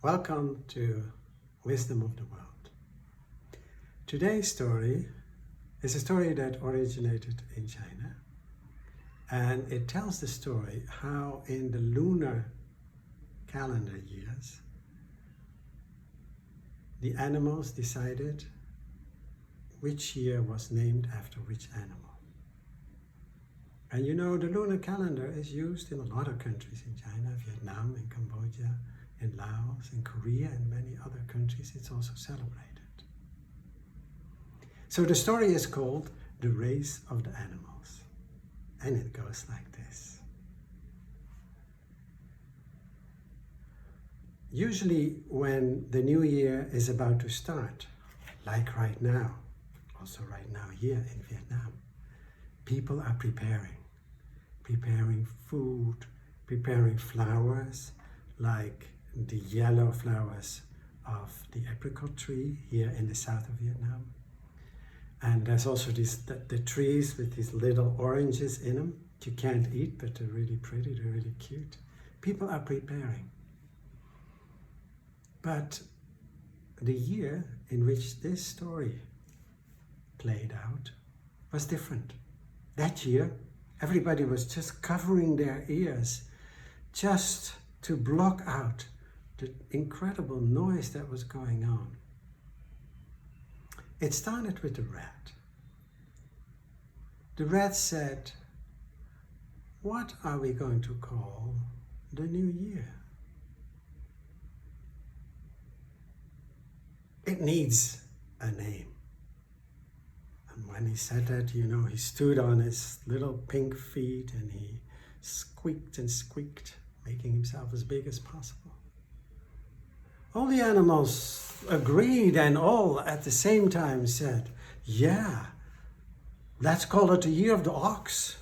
Welcome to Wisdom of the World. Today's story is a story that originated in China, and it tells the story how in the lunar calendar years the animals decided which year was named after which animal. And you know, the lunar calendar is used in a lot of countries in China, Vietnam, in Cambodia, in Laos, in Korea, and many other countries. It's also celebrated. So the story is called The Race of the Animals. And it goes like this. Usually when the new year is about to start, like right now, also right now here in Vietnam, people are preparing food, preparing flowers, like the yellow flowers of the apricot tree here in the south of Vietnam. And there's also the trees with these little oranges in them. You can't eat, but they're really pretty, they're really cute. People are preparing. But the year in which this story played out was different. That year, everybody was just covering their ears just to block out the incredible noise that was going on. It started with the rat. The rat said, "What are we going to call the new year? It needs a name." And when he said that, you know, he stood on his little pink feet and he squeaked and squeaked, making himself as big as possible. All the animals agreed and all at the same time said, "Yeah, let's call it the year of the ox,"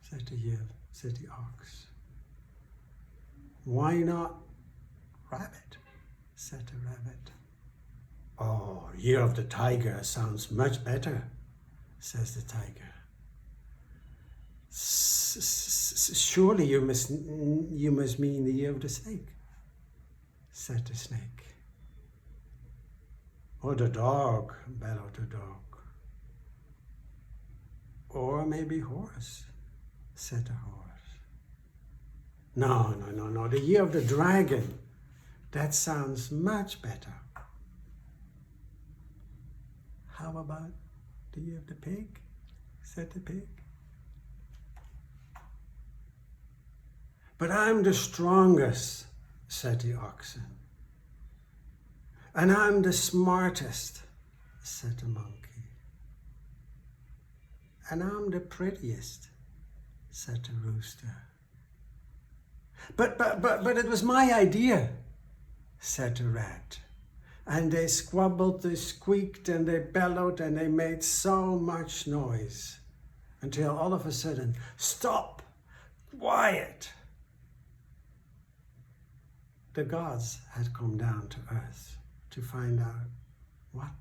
said the ox. "Why not rabbit?" said the rabbit. "Oh, year of the tiger sounds much better," says the tiger. "Surely you must mean the year of the snake," said the snake. "Or the dog," bellowed the dog. "Or maybe horse," said the horse. No, the year of the dragon, that sounds much better." "How about the year of the pig?" said the pig. "But I'm the strongest," said the oxen. "And I'm the smartest," said the monkey. "And I'm the prettiest," said the rooster. But it was my idea," said the rat. And they squabbled, they squeaked, and they bellowed, and they made so much noise until all of a sudden, "Stop! Quiet!" The gods had come down to earth to find out what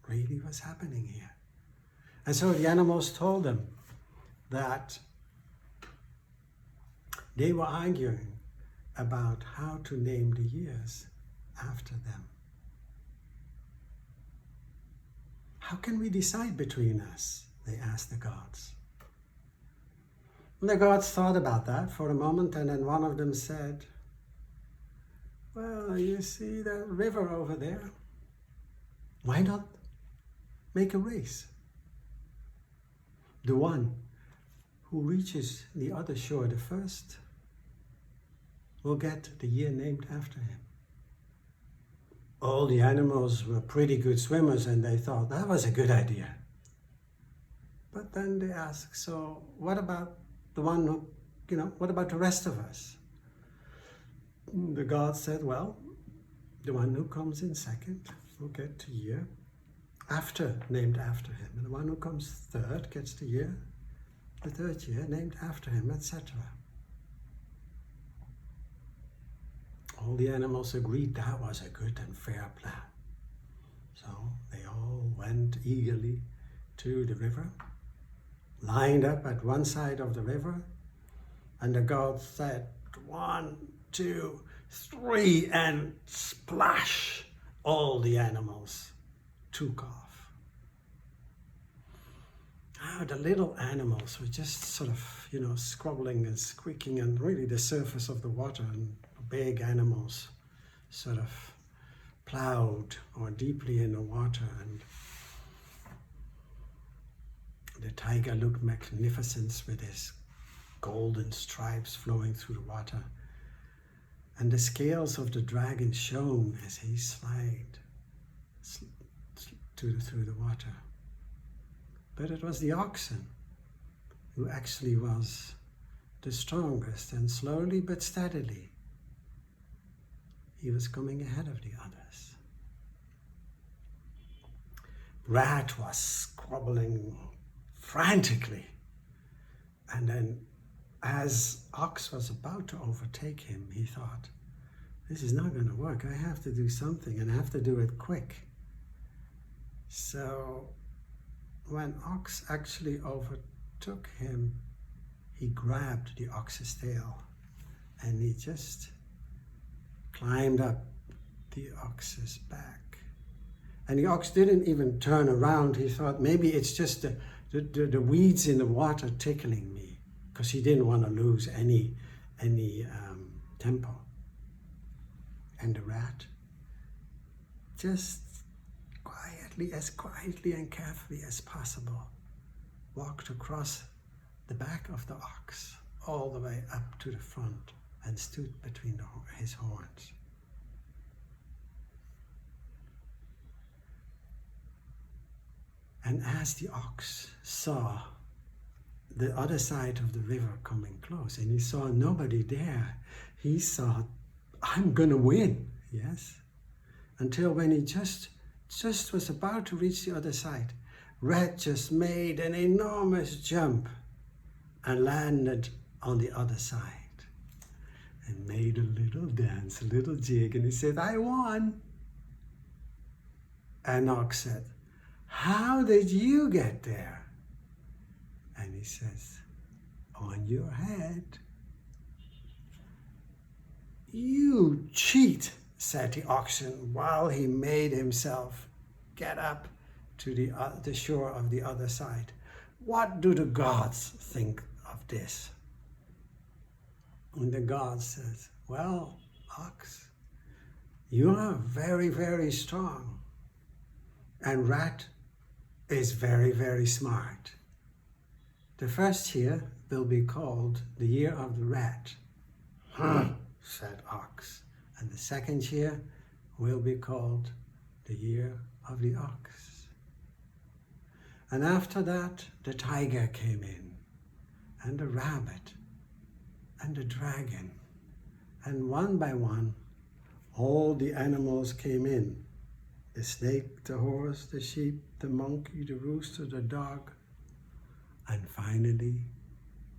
really was happening here. And so the animals told them that they were arguing about how to name the years after them. "How can we decide between us?" they asked the gods. And the gods thought about that for a moment, and then one of them said, "Well, you see that river over there? Why not make a race? The one who reaches the other shore the first will get the year named after him." All the animals were pretty good swimmers, and they thought that was a good idea. But then they asked, "So what about the one who, what about the rest of us?" The gods said, "Well, the one who comes in second will get the year named after him. And the one who comes third gets the third year named after him, etc." All the animals agreed that was a good and fair plan. So they all went eagerly to the river, lined up at one side of the river, and the gods said, 1, 2, 3, and splash, all the animals took off. Now the little animals were just sort of, scrubbling and squeaking, and really the surface of the water, and big animals sort of plowed more deeply in the water, and the tiger looked magnificent with his golden stripes flowing through the water, and the scales of the dragon shone as he slid through the water. But it was the oxen who actually was the strongest, and slowly but steadily he was coming ahead of the others. Rat was scrabbling frantically, and then as Ox was about to overtake him, he thought, this is not going to work. I have to do something, and I have to do it quick. So when Ox actually overtook him, he grabbed the ox's tail and he just climbed up the ox's back. And the ox didn't even turn around. He thought, maybe it's just the weeds in the water tickling me, because he didn't want to lose any tempo. And the rat just quietly and carefully as possible walked across the back of the ox all the way up to the front and stood between his horns. And as the ox saw the other side of the river coming close, and he saw nobody there, he thought, I'm gonna win, yes? Until when he just was about to reach the other side, Rat just made an enormous jump and landed on the other side and made a little dance, a little jig, and he said, I won. And Ox said, how did you get there? And he says, on your head. You cheat, said the oxen, while he made himself get up to the shore of the other side. What do the gods think of this? And the god says, well, Ox, you are very, very strong. And Rat is very, very smart. The first year will be called the year of the rat, said Ox. And the second year will be called the year of the ox. And after that, the tiger came in, and the rabbit, and the dragon. And one by one, all the animals came in. The snake, the horse, the sheep, the monkey, the rooster, the dog. And finally,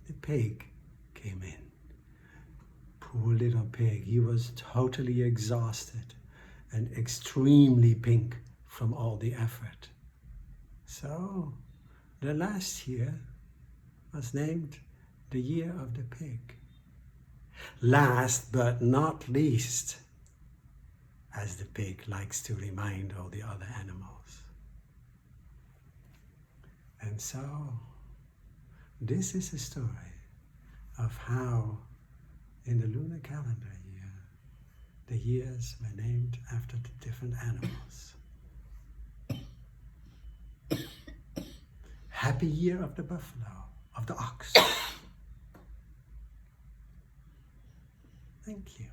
the pig came in. Poor little pig, he was totally exhausted and extremely pink from all the effort. So, the last year was named the year of the pig. Last but not least, as the pig likes to remind all the other animals. And so, this is a story of how in the lunar calendar year, the years were named after the different animals. Happy year of the buffalo, of the ox. Thank you.